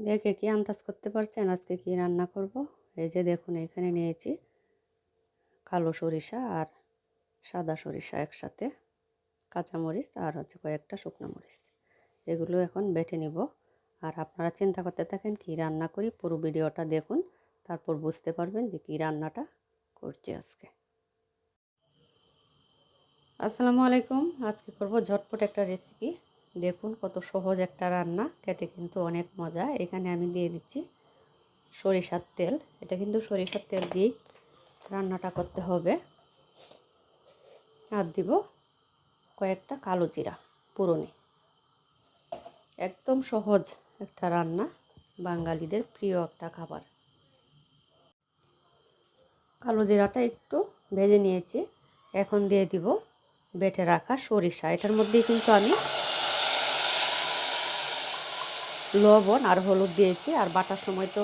দেখে কি আন্দাজ করতে পারছেন আজকে কি রান্না করব? এই যে দেখুন এখানে নিয়েছি কালো সরিষা আর সাদা সরিষা একসাথে, কাঁচামরিচ আর হচ্ছে কয়েকটা শুকনো মরিচ। এগুলো এখন বেটে নিব। আর আপনারা চিন্তা করতে থাকেন কি রান্না করি, পুরো ভিডিওটা দেখুন, তারপর বুঝতে পারবেন যে কি রান্নাটা করছি আজকে। আসসালামু আলাইকুম। আজকে করব ঝটপট একটা রেসিপি। দেখুন কত সহজ একটা রান্না, খেতে কিন্তু অনেক মজা। এখানে আমি দিয়ে দিচ্ছি সরিষার তেল। এটা কিন্তু সরিষার তেল দিয়েই রান্নাটা করতে হবে। আর দিব কয়েকটা কালো জিরা পুরনি। একদম সহজ একটা রান্না, বাঙালিদের প্রিয় একটা খাবার। কালো জিরাটা একটু ভেজে নিয়েছি। এখন দিয়ে দিব বেটে রাখা সরিষা। এটার মধ্যেই কিন্তু আমি লবণ আর হলুদ দিয়েছি। আর বাটার সময় তো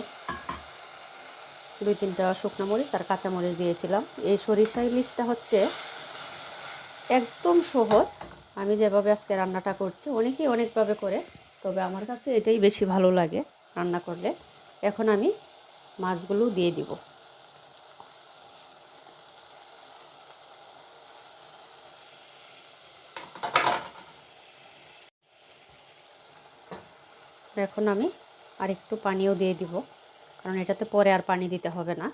2-3টা শুকনো মরিচ আর কাঁচামরিচ দিয়েছিলাম। এই সরিষা ইলিশটা হচ্ছে একদম সহজ। আমি যেভাবে আজকে রান্নাটা করছি, অনেকেই অনেকভাবে করে, তবে আমার কাছে এটাই বেশি ভালো লাগে রান্না করলে। এখন আমি মাছগুলো দিয়ে দিব। এখন আমি আর একটু পানিও দিয়ে দিব, কারণ এটাতে পরে আর পানি দিতে হবে না।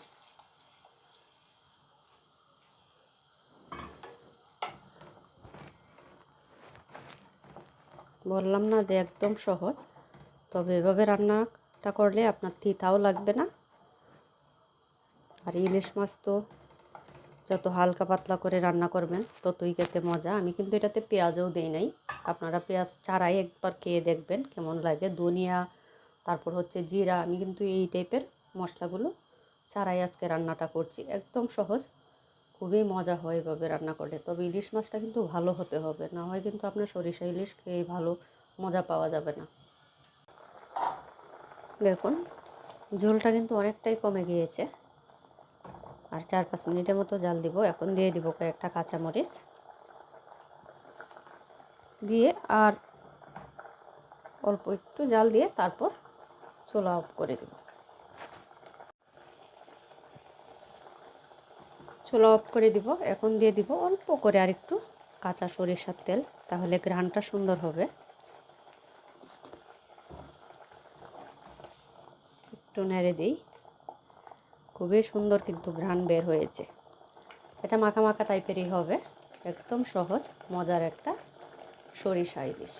বললাম না যে একদম সহজ, তবে এভাবে রান্নাটা করলে আপনার তিতাও লাগবে না। আর ইলিশ মাছ তো যত হালকা পাতলা করে রান্না করবেন ততই খেতে মজা। আমি কিন্তু এটাতে পেঁয়াজও দেই নাই। আপনারা পেঁয়াজ ছাড়াই একবার খেয়ে দেখবেন কেমন লাগে। ধনিয়া, তারপর হচ্ছে জিরা, আমি কিন্তু এই টাইপের মশলাগুলো ছাড়াই আজকে রান্নাটা করছি। একদম সহজ, খুবই মজা হয় এভাবে রান্না করলে। তবে ইলিশ মাছটা কিন্তু ভালো হতে হবে, না হয় কিন্তু আপনার সরিষা ইলিশ খেয়ে ভালো মজা পাওয়া যাবে না। দেখুন ঝোলটা কিন্তু অনেকটাই কমে গিয়েছে। আর 4-5 মিনিটের মতো জাল দিব। এখন দিয়ে দিব কয়েকটা কাঁচামরিচ দিয়ে, আর অল্প একটু জাল দিয়ে তারপর চুলা অফ করে দেব। চুলা অফ করে দিব। এখন দিয়ে দিব অল্প করে আর একটু কাঁচা সরিষার তেল, তাহলে ঘ্রাণটা সুন্দর হবে। একটু নেড়ে দিই। খুবই সুন্দর কিন্তু ঘ্রাণ বের হয়েছে। এটা মাখা মাখা টাইপেরই হবে। একদম সহজ মজার একটা সরিষা ইলিশ।